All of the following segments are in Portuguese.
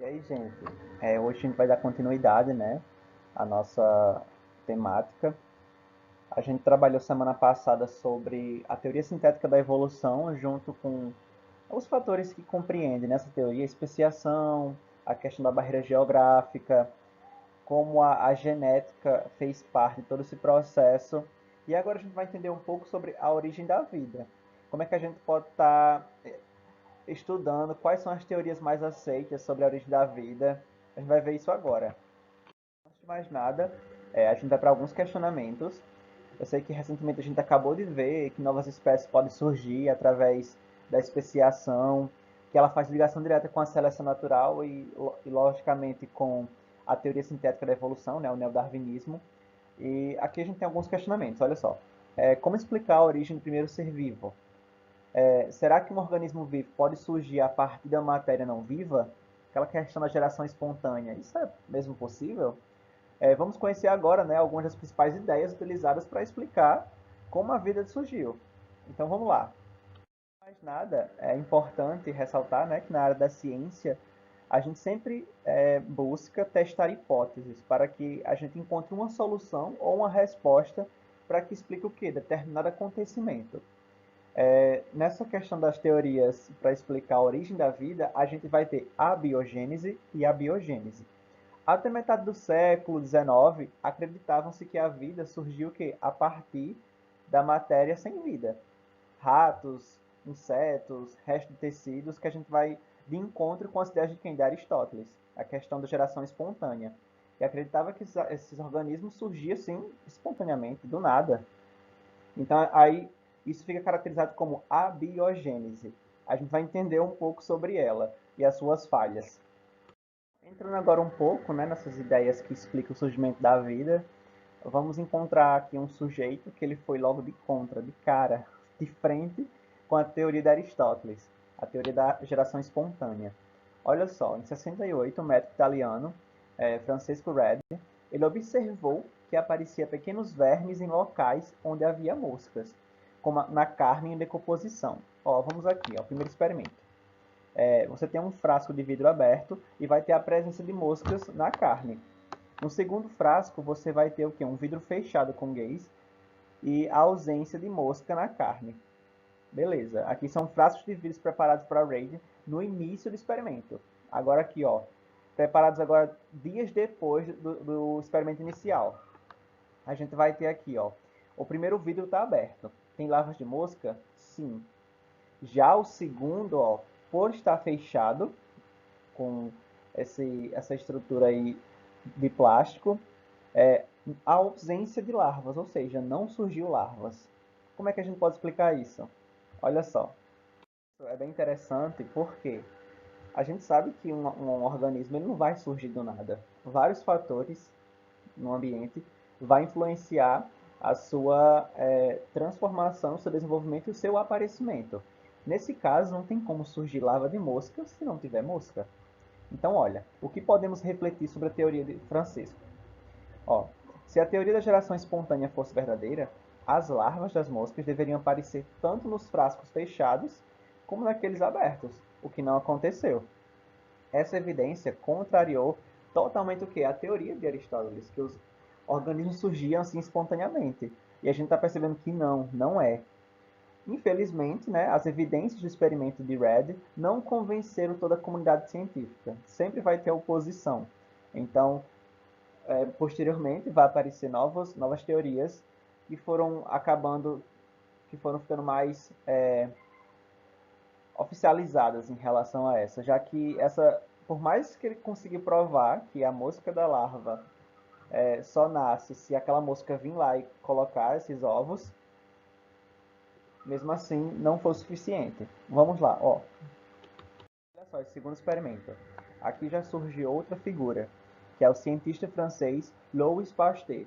aí, gente? Hoje a gente vai dar continuidade, né, à nossa temática. A gente trabalhou semana passada sobre a teoria sintética da evolução, junto com os fatores que compreendem nessa teoria, a especiação, a questão da barreira geográfica, como a genética fez parte de todo esse processo. E agora a gente vai entender um pouco sobre a origem da vida. Como é que a gente pode estar estudando quais são as teorias mais aceitas sobre a origem da vida. A gente vai ver isso agora. Antes de mais nada, a gente vai para alguns questionamentos. Eu sei que recentemente a gente acabou de ver que novas espécies podem surgir através da especiação, que ela faz ligação direta com a seleção natural e logicamente, com a teoria sintética da evolução, né, o neodarwinismo. E aqui a gente tem alguns questionamentos, olha só. Como explicar a origem do primeiro ser vivo? Será que um organismo vivo pode surgir a partir da matéria não viva? Aquela questão da geração espontânea, isso é mesmo possível? Vamos conhecer agora, né, algumas das principais ideias utilizadas para explicar como a vida surgiu. Então vamos lá. Mais nada, é importante ressaltar, né, que na área da ciência a gente sempre busca testar hipóteses para que a gente encontre uma solução ou uma resposta para que explique o que? Determinado acontecimento. Nessa questão das teorias para explicar a origem da vida, a gente vai ter a biogênese e a biogênese. Até metade do século XIX, acreditavam-se que a vida surgiu que a partir da matéria sem vida. Ratos, insetos, restos de tecidos, que a gente vai de encontro com as ideias de quem? De Aristóteles, a questão da geração espontânea. E acreditava que esses organismos surgiam assim, espontaneamente, do nada. Então, aí, isso fica caracterizado como abiogênese. A gente vai entender um pouco sobre ela e as suas falhas. Entrando agora um pouco, né, nessas ideias que explicam o surgimento da vida, vamos encontrar aqui um sujeito que ele foi logo de contra, de cara, de frente com a teoria de Aristóteles, a teoria da geração espontânea. Olha só, em 68, o médico italiano Francesco Redi, ele observou que aparecia pequenos vermes em locais onde havia moscas, como na carne em decomposição. Ó, vamos aqui, ó, primeiro experimento. Você tem um frasco de vidro aberto e vai ter a presença de moscas na carne. No segundo frasco, você vai ter o quê? Um vidro fechado com gás e a ausência de mosca na carne. Beleza. Aqui são frascos de vidro preparados para raid no início do experimento. Agora aqui, ó, preparados agora dias depois do experimento inicial. A gente vai ter aqui, ó, o primeiro vidro está aberto. Tem larvas de mosca? Sim. Já o segundo, ó, por estar fechado com essa estrutura aí de plástico, a ausência de larvas, ou seja, não surgiu larvas. Como é que a gente pode explicar isso? Olha só, é bem interessante porque a gente sabe que um organismo ele não vai surgir do nada. Vários fatores no ambiente vai influenciar a sua transformação, o seu desenvolvimento e o seu aparecimento. Nesse caso, não tem como surgir larva de mosca se não tiver mosca. Então, olha, o que podemos refletir sobre a teoria de Francisco? Ó, se a teoria da geração espontânea fosse verdadeira, as larvas das moscas deveriam aparecer tanto nos frascos fechados como naqueles abertos, o que não aconteceu. Essa evidência contrariou totalmente o que? A teoria de Aristóteles, que os organismos surgiam assim espontaneamente. E a gente está percebendo que não, não é. Infelizmente, né, as evidências do experimento de Red não convenceram toda a comunidade científica. Sempre vai ter oposição. Então, posteriormente, vai aparecer novas teorias que foram acabando, que foram ficando mais oficializadas em relação a essa, já que essa, por mais que ele conseguiu provar que a mosca da larva só nasce se aquela mosca vir lá e colocar esses ovos, mesmo assim não foi o suficiente. Vamos lá, ó. Olha só, esse segundo experimento. Aqui já surgiu outra figura, que é o cientista francês Louis Pasteur.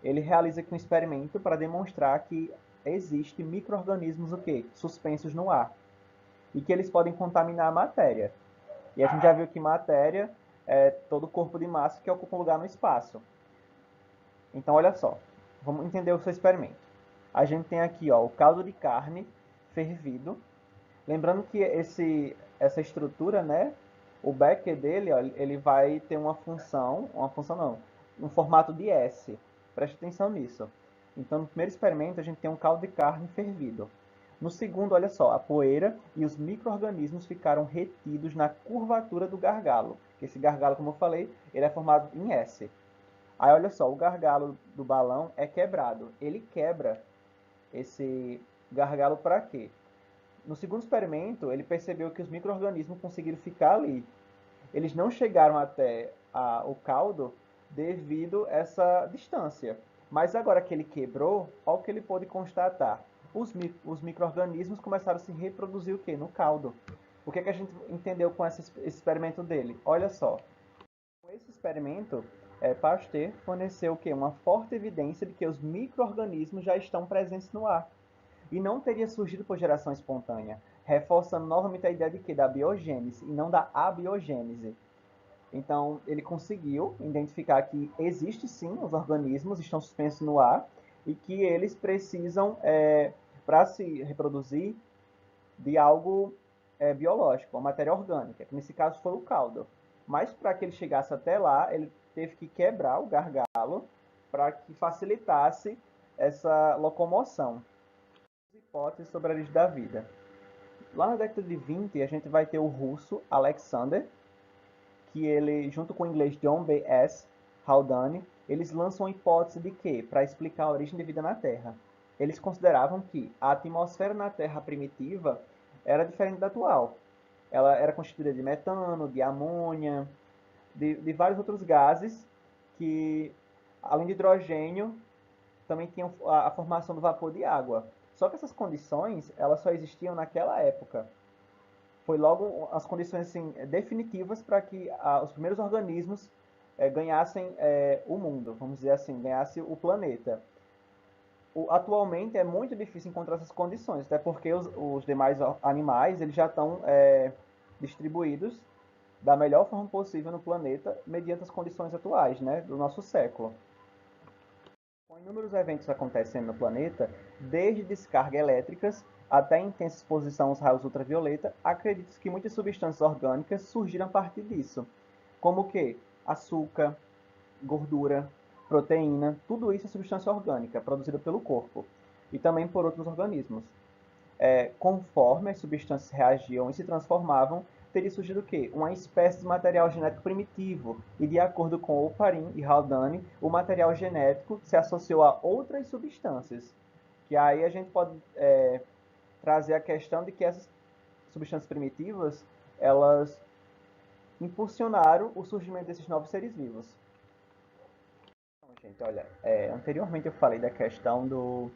Ele realiza aqui um experimento para demonstrar que existem micro-organismos o quê? Suspensos no ar e que eles podem contaminar a matéria. E a gente já viu que matéria é todo corpo de massa que ocupa um lugar no espaço. Então, olha só, vamos entender o seu experimento. A gente tem aqui ó, o caldo de carne fervido. Lembrando que essa estrutura, né, O Becker dele, ó, ele vai ter uma função não, um formato de S. Preste atenção nisso. Então, no primeiro experimento, a gente tem um caldo de carne fervido. No segundo, olha só, a poeira e os micro-organismos ficaram retidos na curvatura do gargalo. Esse gargalo, como eu falei, ele é formado em S. Aí, olha só, o gargalo do balão é quebrado. Ele quebra esse gargalo para quê? No segundo experimento, ele percebeu que os micro-organismos conseguiram ficar ali. Eles não chegaram até o caldo devido a essa distância. Mas agora que ele quebrou, olha o que ele pôde constatar. Os micro-organismos começaram a se reproduzir o quê? No caldo. O que, é que a gente entendeu com esse experimento dele? Olha só. Com esse experimento, Pasteur forneceu o quê? Uma forte evidência de que os micro-organismos já estão presentes no ar e não teria surgido por geração espontânea, reforçando novamente a ideia de que da biogênese e não da abiogênese. Então, ele conseguiu identificar que existe sim, os organismos estão suspensos no ar e que eles precisam, para se reproduzir, de algo biológico, uma matéria orgânica, que nesse caso foi o caldo. Mas para que ele chegasse até lá, ele teve que quebrar o gargalo para que facilitasse essa locomoção. Hipóteses sobre a origem da vida. Lá na década de 20, a gente vai ter o russo Alexander, que ele, junto com o inglês John B. S. Haldane, eles lançam a hipótese de que, para explicar a origem da vida na Terra, eles consideravam que a atmosfera na Terra primitiva era diferente da atual. Ela era constituída de metano, de amônia, de vários outros gases que, além de hidrogênio, também tinham a formação do vapor de água. Só que essas condições, elas só existiam naquela época. Foi logo as condições assim, definitivas para que os primeiros organismos ganhassem o mundo, vamos dizer assim, ganhasse o planeta. Atualmente é muito difícil encontrar essas condições, até porque os demais animais eles já estão distribuídos da melhor forma possível no planeta, mediante as condições atuais, né, do nosso século. Com inúmeros eventos acontecendo no planeta, desde descargas elétricas até intensa exposição aos raios ultravioleta, acredita-se que muitas substâncias orgânicas surgiram a partir disso, como o que? Açúcar, gordura, proteína, tudo isso é substância orgânica produzida pelo corpo e também por outros organismos. Conforme as substâncias reagiam e se transformavam, teria surgido o quê? Uma espécie de material genético primitivo. E de acordo com Oparin e Haldane, o material genético se associou a outras substâncias. Que aí a gente pode trazer a questão de que essas substâncias primitivas, elas impulsionaram o surgimento desses novos seres vivos. Então, gente, olha, anteriormente eu falei da questão do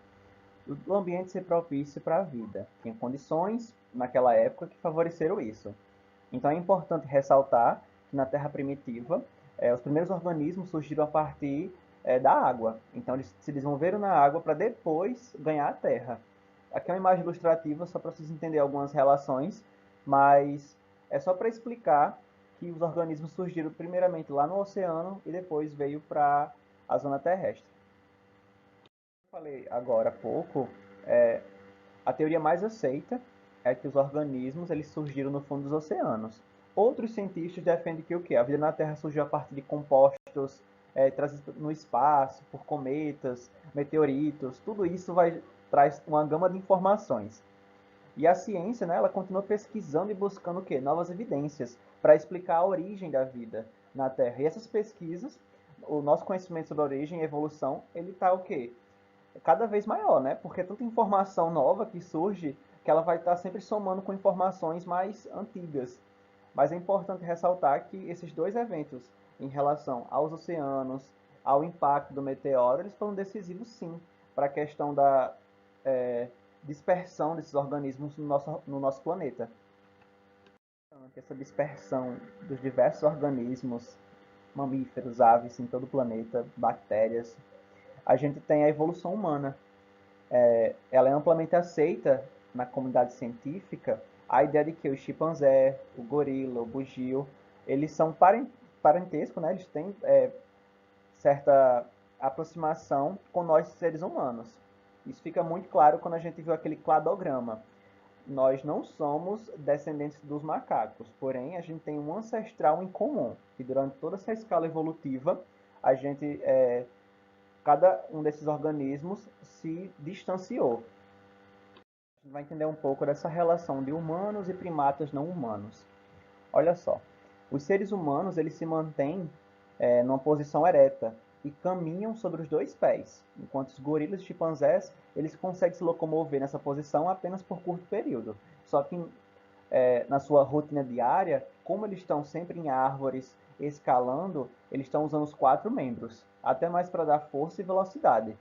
ambiente ser propício para a vida. Tinha condições naquela época que favoreceram isso. Então é importante ressaltar que na Terra primitiva, os primeiros organismos surgiram a partir da água. Então eles se desenvolveram na água para depois ganhar a Terra. Aqui é uma imagem ilustrativa só para vocês entenderem algumas relações, mas é só para explicar que os organismos surgiram primeiramente lá no oceano e depois veio para a zona terrestre. Como eu falei agora há pouco, a teoria mais aceita é que os organismos eles surgiram no fundo dos oceanos. Outros cientistas defendem que o quê? A vida na Terra surgiu a partir de compostos trazidos no espaço, por cometas, meteoritos. Tudo isso traz uma gama de informações. E a ciência, né, ela continua pesquisando e buscando o quê? Novas evidências para explicar a origem da vida na Terra. E essas pesquisas, o nosso conhecimento sobre a origem e evolução, ele está o quê? Cada vez maior, né? Porque é tanta informação nova que surge que ela vai estar sempre somando com informações mais antigas. Mas é importante ressaltar que esses dois eventos, em relação aos oceanos, ao impacto do meteoro, eles foram decisivos sim para a questão da dispersão desses organismos no nosso planeta. Essa dispersão dos diversos organismos, mamíferos, aves em todo o planeta, bactérias, a gente tem a evolução humana. Ela é amplamente aceita na comunidade científica a ideia de que o chimpanzé, o gorila, o bugio, eles são parentesco, né? Eles têm certa aproximação com nós seres humanos. Isso fica muito claro quando a gente viu aquele cladograma. nós não somos descendentes dos macacos, porém a gente tem um ancestral em comum, e durante toda essa escala evolutiva, a gente, cada um desses organismos se distanciou. A gente vai entender um pouco dessa relação de humanos e primatas não humanos. Olha só, os seres humanos eles se mantêm numa posição ereta e caminham sobre os dois pés, enquanto os gorilas e chimpanzés eles conseguem se locomover nessa posição apenas por curto período. Só que na sua rotina diária, como eles estão sempre em árvores, escalando, eles estão usando os quatro membros, até mais para dar força e velocidade.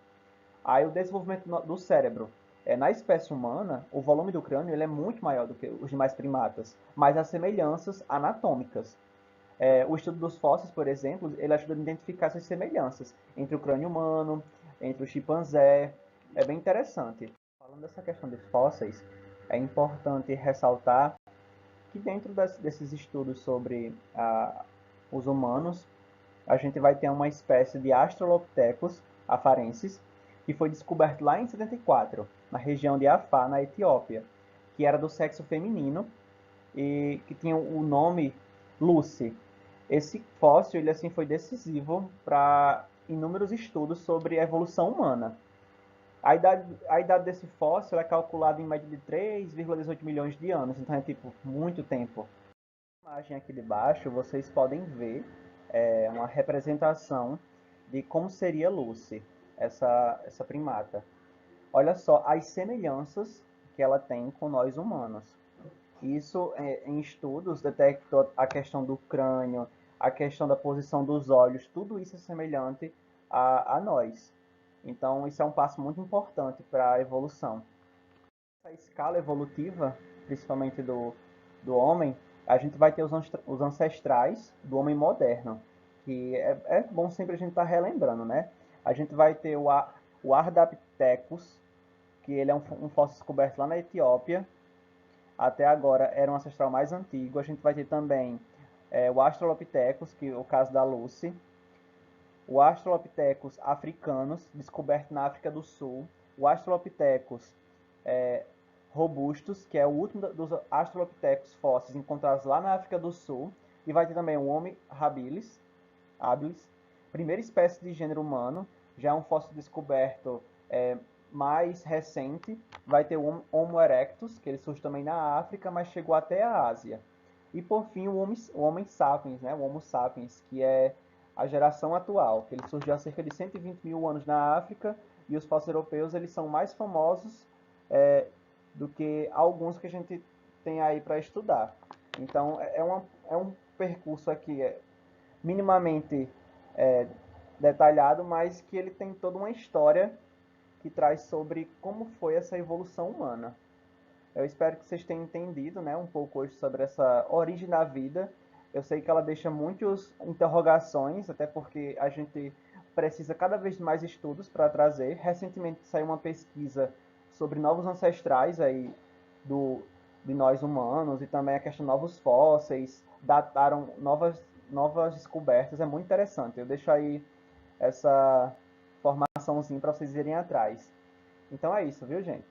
Aí o desenvolvimento do cérebro. Na espécie humana, o volume do crânio ele é muito maior do que os demais primatas, mas há semelhanças anatômicas. O estudo dos fósseis, por exemplo, ele ajuda a identificar essas semelhanças entre o crânio humano, entre o chimpanzé. É bem interessante. Falando dessa questão dos fósseis, é importante ressaltar que dentro desses estudos sobre os humanos, a gente vai ter uma espécie de Australopithecus afarensis, que foi descoberto lá em 74, na região de Afar, na Etiópia, que era do sexo feminino e que tinha o nome Lucy. Esse fóssil ele assim foi decisivo para inúmeros estudos sobre a evolução humana. A idade desse fóssil é calculada em média de 3,18 milhões de anos, então é tipo muito tempo. Na imagem aqui de baixo vocês podem ver uma representação de como seria Lucy, essa primata. Olha só as semelhanças que ela tem com nós humanos. Isso, em estudos, detectou a questão do crânio, a questão da posição dos olhos, tudo isso é semelhante a nós. Então, isso é um passo muito importante para a evolução. Essa escala evolutiva, principalmente do homem, a gente vai ter os ancestrais do homem moderno, que é bom sempre a gente estar relembrando, né? A gente vai ter o Ardapithecus, que ele é um fóssil descoberto lá na Etiópia, até agora era um ancestral mais antigo. A gente vai ter também o Australopithecus, que é o caso da Lucy, o Australopithecus africanus, descoberto na África do Sul, o Australopithecus robustus, que é o último dos Australopithecus fósseis encontrados lá na África do Sul, e vai ter também o Homo habilis, primeira espécie de gênero humano, já é um fóssil descoberto mais recente. Vai ter o Homo erectus, que ele surge também na África, mas chegou até a Ásia. E por fim o Homo sapiens, né? O Homo sapiens, que é a geração atual, que ele surgiu há cerca de 120 mil anos na África, e os fósseis europeus eles são mais famosos do que alguns que a gente tem aí para estudar. Então é um percurso aqui minimamente é, detalhado, mas que ele tem toda uma história que traz sobre como foi essa evolução humana. Eu espero que vocês tenham entendido, né, um pouco hoje sobre essa origem da vida. Eu sei que ela deixa muitas interrogações, até porque a gente precisa cada vez mais estudos para trazer. Recentemente saiu uma pesquisa sobre novos ancestrais aí de nós humanos e também a questão de novos fósseis, dataram novas descobertas, é muito interessante. Eu deixo aí essa informaçãozinha para vocês irem atrás. Então é isso, viu, gente?